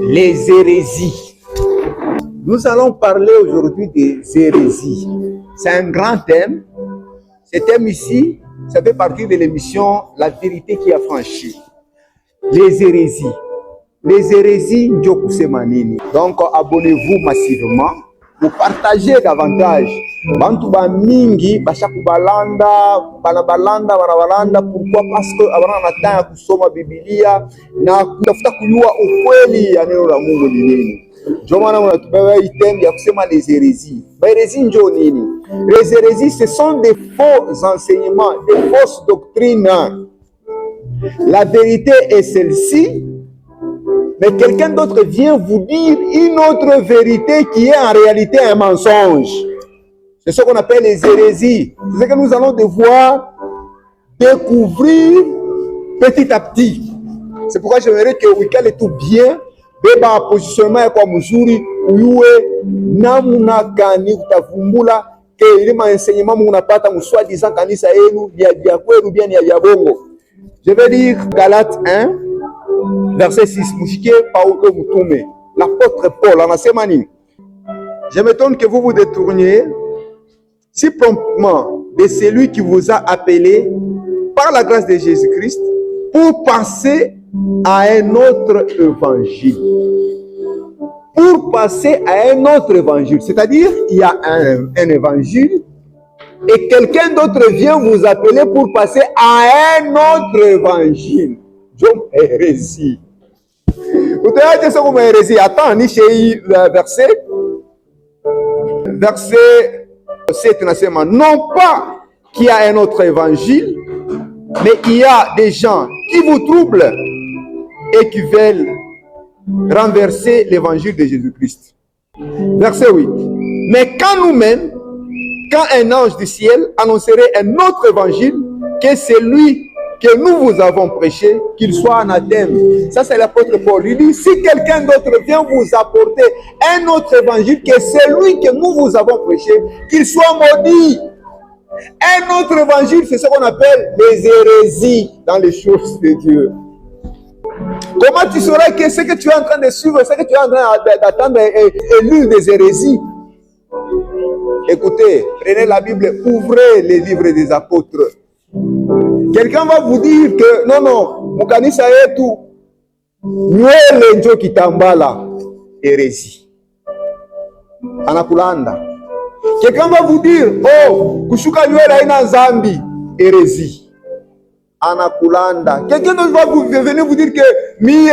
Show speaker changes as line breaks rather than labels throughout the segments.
Les hérésies. Nous allons parler aujourd'hui des hérésies. C'est un grand thème. Ce thème ici, ça fait partie de l'émission La vérité qui a franchi. Les hérésies. Les hérésies, Njoku Semanini. Donc, abonnez-vous massivement. Vous partagez davantage. Bantu ba mingi bashaku balanda banabalanda. Pourquoi? Parce que abana nataka kusoma Biblia na kutafuta kujua ukweli ya neno la Mungu ni nini. Ndio maana unatupewa item ya kusema les hérésies. Ba hérésies ndio nini? Les hérésies, ce sont des faux enseignements, des fausses doctrines. La vérité est celle-ci, mais quelqu'un d'autre vient vous dire une autre vérité qui est en réalité un mensonge. C'est ce qu'on appelle les hérésies. C'est ce que nous allons devoir découvrir petit à petit. C'est pourquoi j'aimerais que week-end est tout bien. Beba positionnement kwa mzuri uyue namna gani utavumbula ke ile maenseignement munapata mswa disant kanisa yenu ya vya kwenu bien ya vya bongo. Je vais lire Galates 1 verset 6. Mushikie Paulo Mutume, l'apôtre Paul anasema nini? Je m'étonne que vous vous détourniez si promptement de celui qui vous a appelé par la grâce de Jésus-Christ pour passer à un autre évangile. Pour passer à un autre évangile. C'est-à-dire, il y a un évangile et quelqu'un d'autre vient vous appeler pour passer à un autre évangile. Donc, hérésie. Vous devez dire ça comme hérésie. Attends, ni chez verset 7, non pas qu'il y a un autre évangile, mais il y a des gens qui vous troublent et qui veulent renverser l'évangile de Jésus-Christ. Verset 8. Mais quand nous-mêmes, quand un ange du ciel annoncerait un autre évangile que celui que nous vous avons prêché, qu'il soit anathème. Ça, c'est l'apôtre Paul. Il dit, si quelqu'un d'autre vient vous apporter un autre évangile que celui que nous vous avons prêché, qu'il soit maudit. Un autre évangile, c'est ce qu'on appelle les hérésies dans les choses de Dieu. Comment tu sauras que ce que tu es en train de suivre, ce que tu es en train d'attendre est l'une des hérésies? Écoutez, prenez la Bible, ouvrez les livres des apôtres. Quelqu'un va vous dire que non, mukanisa yetu nywele njo kitambala, hérésie. Anakulanda. Quelqu'un va vous dire, oh, kushuka nywele haina zambi, hérésie. Anakulanda. Quelqu'un d'autre va venir vous dire que mie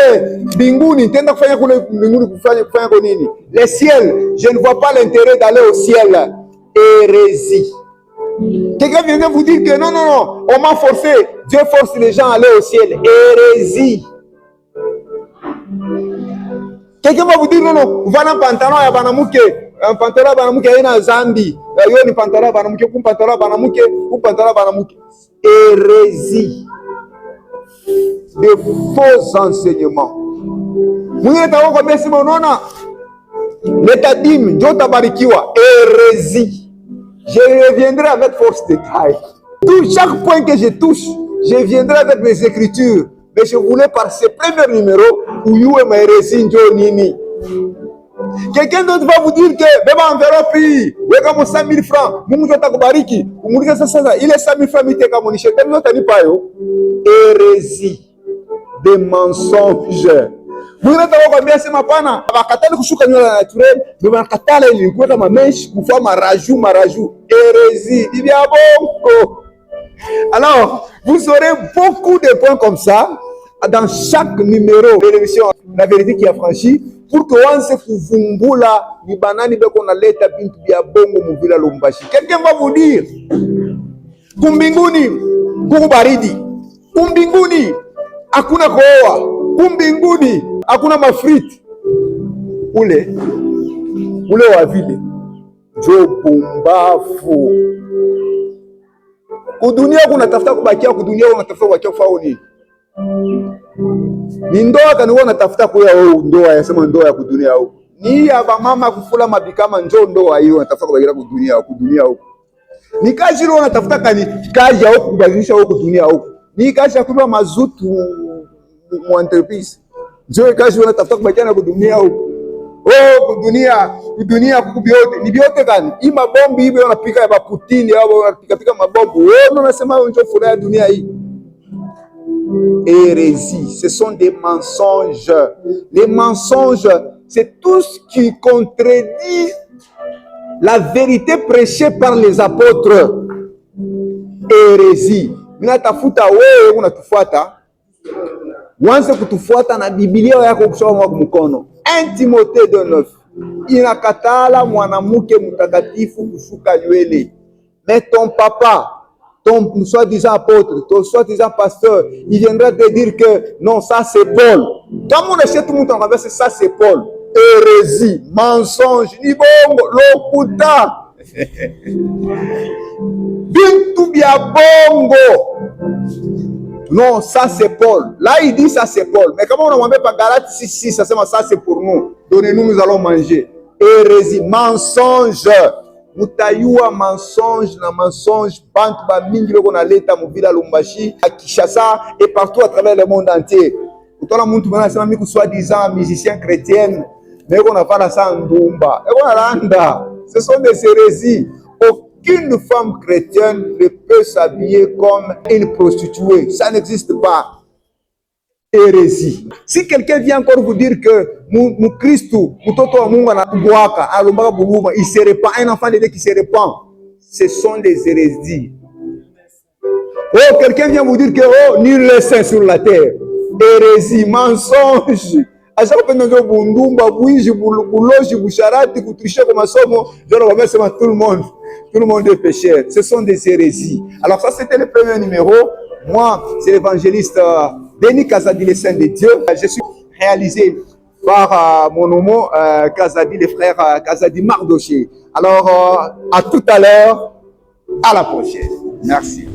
binguni tenda kufanya kule binguni kufanya konini. Le ciel, je ne vois pas l'intérêt d'aller au ciel. Hérésie. Quelqu'un vient vous dire que non, on m'a forcé. Dieu force les gens à aller au ciel. Hérésie. Quelqu'un va vous dire non, voilà un pantalon ya banamuke. Un pantalon banamuke yana zambi. Yo ni pantalon banamuke, ku pantalon banamuke, ku pantalon banamuke. Hérésie. Des faux enseignements. Mwingine tawo kwa besi monona. Letadim, ndio tabarikiwa. Hérésie. Je reviendrai avec force de taille. Chaque point que je touche, je viendrai avec mes écritures. Mais je voulais par ce premier numéro où you et ma hérésie nini. Quelqu'un d'autre va vous dire que beba enveloppe hii weka mo 100 000 francs, Mungu atakubariki. Umuulize sasa ile 100 000 francs miteka mo ni shetani atanipa yo. Hérésie, des mensonges. Mwingine atakwambia sema pana, bakatali kushuka nywele ya naturel, ndio bakatala ili kuweka mamesh, kufanya maraju. Hérésie, il y a beaucoup. Alors, vous aurez beaucoup de points comme ça dans chaque numéro de l'émission La vérité qui a franchi pour que wanze kuvumbula ni banani beko na leta bintu bya bongo muvila Lubumbashi. Quelqu'un va vous dire kumbinguni kukubaridi, kumbinguni hakuna kuoa, kumbinguni hakuna mafriti. Ule wa vile jo pumbafu. Kudunia kuna tafuta kubakia, kudunia unatafuta kubakia kufao nini? Ni ndoa kanikuwa natafuta kuya ndoa, yasema ndoa ya kudunia huko. Ni ya mama kufula mabikama njoo ndoa hiyo natafuta kubakia kudunia huko. Ni kazi ile unatafuta kazi ya huko kubadilisha huko dunia huko. Ni kazi ya kuba mazutu mu entreprise. Njoo kazi unatafuta kubachana kudunia huko. Oh, kudunia kuku biote. Ni biote gani? Hii mabombi hivi wanapika ya Putin au wanapika mabombi. Wewe unasema njoo furaha dunia hii. Hérésie, ce sont des mensonges. Les mensonges, c'est tout ce qui contredit la vérité prêchée par les apôtres. Hérésie. Ninatafuta wewe unatufuata. Wanze kutufuata na Biblia yako kusoma kwa mkono. 1 Timothée 2:9. Inakatala mwanamke mtakatifu kushuka nywele. Mais ton papa, ton soi-disant apôtre, ton soi-disant pasteur, il viendra te dire que non, ça c'est Paul. Comme on achète tout le monde en renverse, ça c'est Paul. Hérésie, mensonge, ni bongo, lokuta. Bintu bia bongo. Non, ça c'est Paul. Là, il dit ça c'est Paul. Mais comment on ne met pas Galates 6:6, ça c'est pour nous. Donnez-nous, nous allons manger. Hérésie, mensonge. Mutayua mensonge na mensonge. Bantu ba mingi loko na leta muvila Lumbashi, à Kinshasa et partout à travers le monde entier. Utona muntu mwana sema miku soi-disant musicien chrétien. Mais on a pas la sandumba. Et on a landa. Ce sont des hérésies. Aucune femme chrétienne ne peut s'habiller comme une prostituée. Ça n'existe pas. Hérésie. Si quelqu'un vient encore vous dire que mon Christ, il se répand, un enfant de Dieu qui se répand, ce sont des hérésies. Oh, quelqu'un vient vous dire que oh, nul n'est saint sur la terre. Hérésie, mensonge. À chaque fois que nous bundumba, bouiji, bouloji, boucharati, kutricher comme masomo, je le remets sur tout le monde. Tout le monde est pécheur. Ce sont des hérésies. Alors ça, c'était le premier numéro. Moi, c'est l'évangéliste Denis Kazadi, le Saint de Dieu. Je suis réalisé par mon homo Kazadi, les frères Kazadi Mardoché. Alors, à tout à l'heure, à la prochaine. Merci.